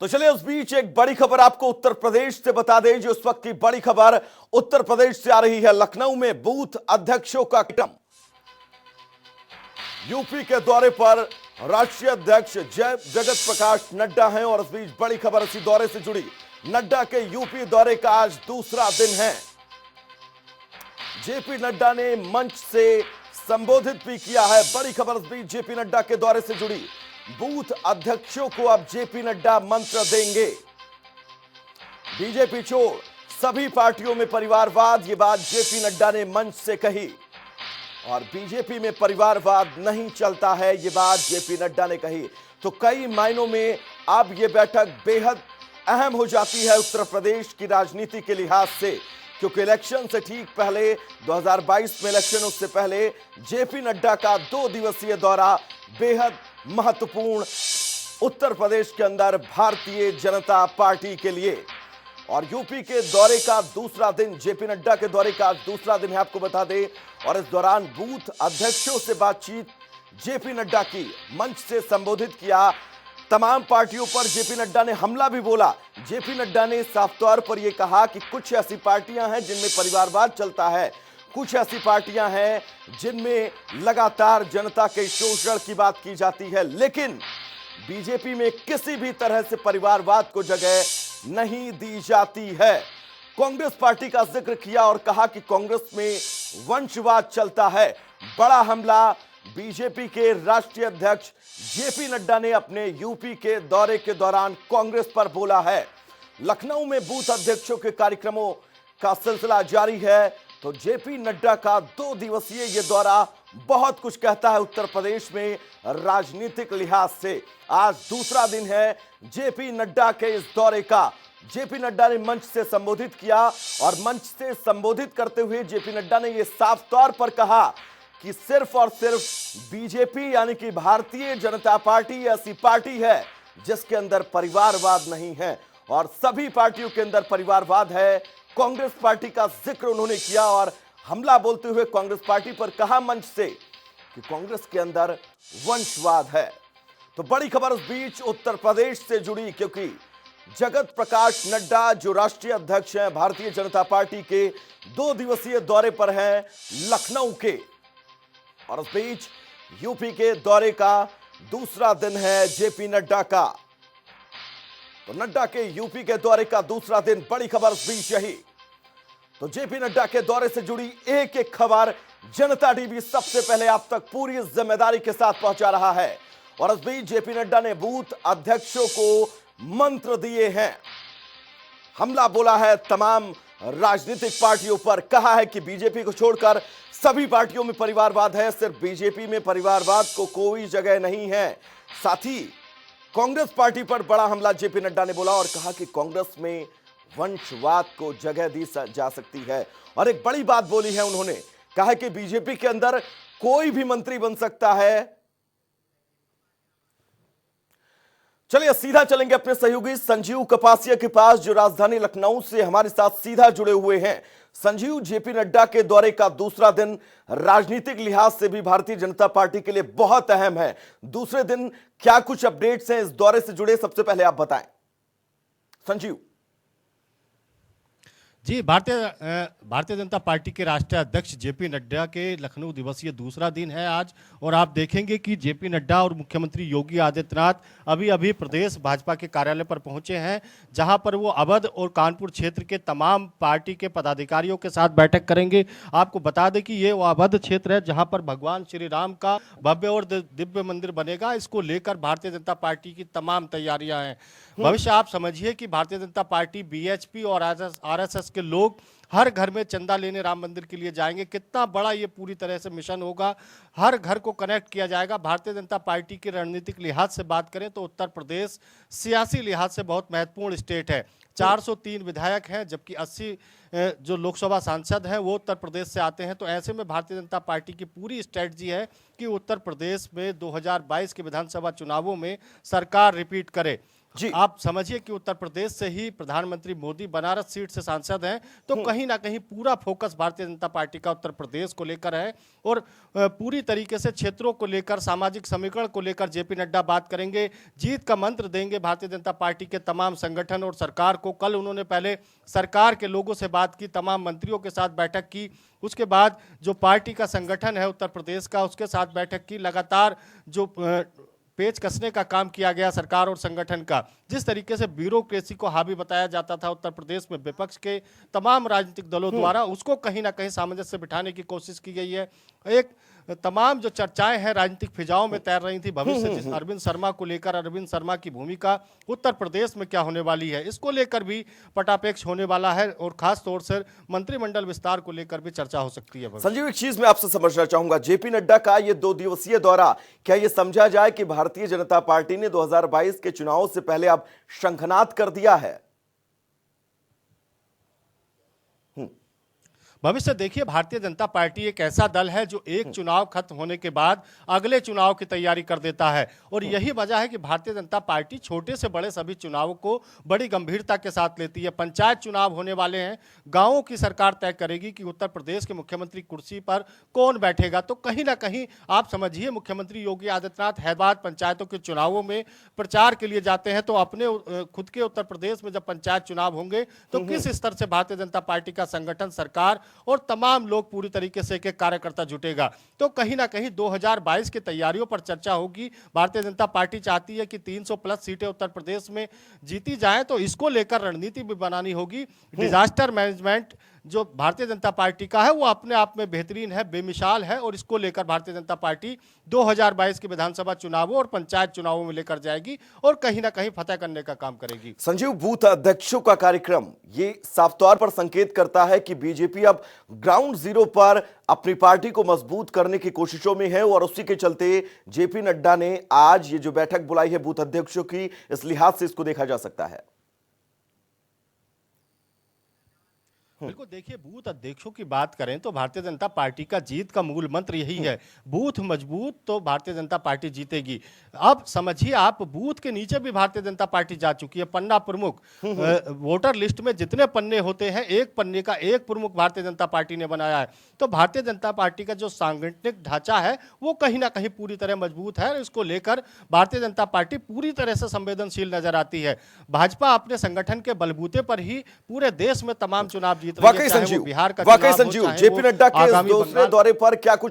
तो चलिए उस बीच एक बड़ी खबर आपको उत्तर प्रदेश से बता दें। जो इस वक्त की बड़ी खबर उत्तर प्रदेश से आ रही है। लखनऊ में बूथ अध्यक्षों का क्रम। यूपी के दौरे पर राष्ट्रीय अध्यक्ष जगत प्रकाश नड्डा हैं और इस बीच बड़ी खबर इसी दौरे से जुड़ी। नड्डा के यूपी दौरे का आज दूसरा दिन है। जेपी नड्डा ने मंच से संबोधित भी किया है। बड़ी खबर इस बीच जेपी नड्डा के दौरे से जुड़ी। बूथ अध्यक्षों को अब जेपी नड्डा मंत्र देंगे। बीजेपी छोड़ सभी पार्टियों में परिवारवाद, ये बात जेपी नड्डा ने मंच से कही। और बीजेपी में परिवारवाद नहीं चलता है, ये बात जेपी नड्डा ने कही। तो कई मायनों में अब यह बैठक बेहद अहम हो जाती है उत्तर प्रदेश की राजनीति के लिहाज से, क्योंकि इलेक्शन से ठीक पहले 2022 में इलेक्शन, उससे पहले जेपी नड्डा का 2 दिवसीय दौरा बेहद महत्वपूर्ण उत्तर प्रदेश के अंदर भारतीय जनता पार्टी के लिए। और यूपी के दौरे का दूसरा दिन, जेपी नड्डा के दौरे का दूसरा दिन है, आपको बता दें। और इस दौरान बूथ अध्यक्षों से बातचीत जेपी नड्डा की, मंच से संबोधित किया। तमाम पार्टियों पर जेपी नड्डा ने हमला भी बोला। जेपी नड्डा ने साफ तौर पर यह कहा कि कुछ ऐसी पार्टियां हैं जिनमें परिवारवाद चलता है, कुछ ऐसी पार्टियां हैं जिनमें लगातार जनता के शोषण की बात की जाती है, लेकिन बीजेपी में किसी भी तरह से परिवारवाद को जगह नहीं दी जाती है। कांग्रेस पार्टी का जिक्र किया और कहा कि कांग्रेस में वंशवाद चलता है। बड़ा हमला बीजेपी के राष्ट्रीय अध्यक्ष जेपी नड्डा ने अपने यूपी के दौरे के दौरान कांग्रेस पर बोला है। लखनऊ में बूथ अध्यक्षों के कार्यक्रमों का सिलसिला जारी है। तो जेपी नड्डा का 2 दिवसीय यह दौरा बहुत कुछ कहता है उत्तर प्रदेश में राजनीतिक लिहाज से। आज दूसरा दिन है जेपी नड्डा के इस दौरे का। जेपी नड्डा ने मंच से संबोधित किया और मंच से संबोधित करते हुए जेपी नड्डा ने यह साफ तौर पर कहा कि सिर्फ और सिर्फ बीजेपी यानी कि भारतीय जनता पार्टी ऐसी पार्टी है जिसके अंदर परिवारवाद नहीं है, और सभी पार्टियों के अंदर परिवारवाद है। कांग्रेस पार्टी का जिक्र उन्होंने किया और हमला बोलते हुए कांग्रेस पार्टी पर कहा मंच से कि कांग्रेस के अंदर वंशवाद है। तो बड़ी खबर उस बीच उत्तर प्रदेश से जुड़ी, क्योंकि जगत प्रकाश नड्डा जो राष्ट्रीय अध्यक्ष हैं भारतीय जनता पार्टी के, 2 दिवसीय दौरे पर हैं लखनऊ के। और उस बीच यूपी के दौरे का दूसरा दिन है जेपी नड्डा का। तो नड्डा के यूपी के दौरे का दूसरा दिन, बड़ी खबर उस बीच यही। तो जेपी नड्डा के दौरे से जुड़ी एक एक खबर जनता टीवी सबसे पहले आप तक पूरी जिम्मेदारी के साथ पहुंचा रहा है। और इस बीच जेपी नड्डा ने बूथ अध्यक्षों को मंत्र दिए हैं, हमला बोला है तमाम राजनीतिक पार्टियों पर। कहा है कि बीजेपी को छोड़कर सभी पार्टियों में परिवारवाद है, सिर्फ बीजेपी में परिवारवाद को कोई जगह नहीं है। साथ ही कांग्रेस पार्टी पर बड़ा हमला जेपी नड्डा ने बोला और कहा कि कांग्रेस में वंशवाद को जगह दी जा सकती है। और एक बड़ी बात बोली है उन्होंने, कहा कि बीजेपी के अंदर कोई भी मंत्री बन सकता है। चलिए सीधा चलेंगे अपने सहयोगी संजीव कपासिया के पास, जो राजधानी लखनऊ से हमारे साथ सीधा जुड़े हुए हैं। संजीव, जेपी नड्डा के दौरे का दूसरा दिन राजनीतिक लिहाज से भी भारतीय जनता पार्टी के लिए बहुत अहम है। दूसरे दिन क्या कुछ अपडेट्स हैं इस दौरे से जुड़े, सबसे पहले आप बताएं संजीव। जी, भारतीय जनता पार्टी के राष्ट्रीय अध्यक्ष जेपी नड्डा के लखनऊ दिवसीय दूसरा दिन है आज। और आप देखेंगे कि जेपी नड्डा और मुख्यमंत्री योगी आदित्यनाथ अभी अभी प्रदेश भाजपा के कार्यालय पर पहुंचे हैं, जहां पर वो अवध और कानपुर क्षेत्र के तमाम पार्टी के पदाधिकारियों के साथ बैठक करेंगे। आपको बता दें कि ये वो अवध क्षेत्र है जहां पर भगवान श्री राम का भव्य और दिव्य मंदिर बनेगा। इसको लेकर भारतीय जनता पार्टी की तमाम तैयारियां हैं। भविष्य आप समझिए कि भारतीय जनता पार्टी, बीएचपी और आरएसएस के लोग हर घर में चंदा लेने राम मंदिर के लिए जाएंगे। कितना बड़ा ये पूरी तरह से मिशन होगा, हर घर को कनेक्ट किया जाएगा। भारतीय जनता पार्टी के रणनीतिक लिहाज से बात करें तो उत्तर प्रदेश सियासी लिहाज से बहुत महत्वपूर्ण स्टेट है। 403 विधायक हैं, जबकि 80 जो लोकसभा सांसद हैं वो उत्तर प्रदेश से आते हैं। तो ऐसे में भारतीय जनता पार्टी की पूरी स्ट्रेटजी है कि उत्तर प्रदेश में 2022 के विधानसभा चुनावों में सरकार रिपीट करे। जी। आप समझिए कि उत्तर प्रदेश से ही प्रधानमंत्री मोदी बनारस सीट से सांसद हैं, तो कहीं ना कहीं पूरा फोकस भारतीय जनता पार्टी का उत्तर प्रदेश को लेकर है और पूरी तरीके से क्षेत्रों को लेकर, सामाजिक समीकरण को लेकर जेपी नड्डा बात करेंगे, जीत का मंत्र देंगे भारतीय जनता पार्टी के तमाम संगठन और सरकार को। कल उन्होंने पहले सरकार के लोगों से बात की, तमाम मंत्रियों के साथ बैठक की, उसके बाद जो पार्टी का संगठन है उत्तर प्रदेश का उसके साथ बैठक की। लगातार जो पेच कसने का काम किया गया सरकार और संगठन का, जिस तरीके से ब्यूरोक्रेसी को हावी बताया जाता था उत्तर प्रदेश में विपक्ष के तमाम राजनीतिक दलों द्वारा, उसको कहीं ना कहीं सामंजस्य बिठाने की कोशिश की गई है। एक तमाम जो चर्चाएं हैं राजनीतिक फिजाओं में तैर रही थी भविष्य जिस अरविंद शर्मा को लेकर, अरविंद शर्मा की भूमिका उत्तर प्रदेश में क्या होने वाली है, इसको लेकर भी पटापेक्ष होने वाला है और खास तौर से मंत्रिमंडल विस्तार को लेकर भी चर्चा हो सकती है। संजीव, एक चीज मैं आपसे समझना चाहूंगा, जेपी नड्डा का ये 2 दिवसीय दौरा, क्या ये समझा जाए कि भारतीय जनता पार्टी ने 2022 के चुनाव से पहले अब शंखनाद कर दिया है? भविष्य देखिए, भारतीय जनता पार्टी एक ऐसा दल है जो एक चुनाव खत्म होने के बाद अगले चुनाव की तैयारी कर देता है और यही वजह है कि भारतीय जनता पार्टी छोटे से बड़े सभी चुनावों को बड़ी गंभीरता के साथ लेती है। पंचायत चुनाव होने वाले हैं, गांवों की सरकार तय करेगी कि उत्तर प्रदेश के मुख्यमंत्री कुर्सी पर कौन बैठेगा। तो कहीं ना कहीं आप समझिए, मुख्यमंत्री योगी आदित्यनाथ हैदराबाद पंचायतों के चुनावों में प्रचार के लिए जाते हैं, तो अपने खुद के उत्तर प्रदेश में जब पंचायत चुनाव होंगे तो किस स्तर से भारतीय जनता पार्टी का संगठन, सरकार और तमाम लोग पूरी तरीके से एक कार्यकर्ता जुटेगा। तो कहीं ना कहीं 2022 की तैयारियों पर चर्चा होगी। भारतीय जनता पार्टी चाहती है कि 300 प्लस सीटें उत्तर प्रदेश में जीती जाएं, तो इसको लेकर रणनीति भी बनानी होगी। डिजास्टर मैनेजमेंट जो भारतीय जनता पार्टी का है वो अपने आप में बेहतरीन है, बेमिसाल है और इसको लेकर भारतीय जनता पार्टी 2022 के विधानसभा चुनावों और पंचायत चुनावों में लेकर जाएगी और कहीं ना कहीं फतह करने का काम करेगी। संजीव, बूथ अध्यक्षों का कार्यक्रम ये साफ तौर पर संकेत करता है कि बीजेपी अब ग्राउंड जीरो पर अपनी पार्टी को मजबूत करने की कोशिशों में है और उसी के चलते जेपी नड्डा ने आज ये जो बैठक बुलाई है बूथ अध्यक्षों की, इस लिहाज से इसको देखा जा सकता है। बिल्कुल, देखिए, बूथ अध्यक्षों की बात करें तो भारतीय जनता पार्टी का जीत का मूल मंत्र यही है, बूथ मजबूत तो भारतीय जनता पार्टी जीतेगी। अब समझिए, आप बूथ के नीचे भी भारतीय जनता पार्टी जा चुकी है। पन्ना प्रमुख, वोटर लिस्ट में जितने पन्ने होते हैं, एक पन्ने का एक प्रमुख भारतीय जनता पार्टी ने बनाया है। तो भारतीय जनता पार्टी का जो सांगठनिक ढांचा है वो कहीं ना कहीं पूरी तरह मजबूत है। इसको लेकर भारतीय जनता पार्टी पूरी तरह से संवेदनशील नजर आती है। भाजपा अपने संगठन के बलबूते पर ही पूरे देश में तमाम चुनाव वाकई संजीव, जेपी नड्डा के इस दूसरे दौरे पर क्या कुछ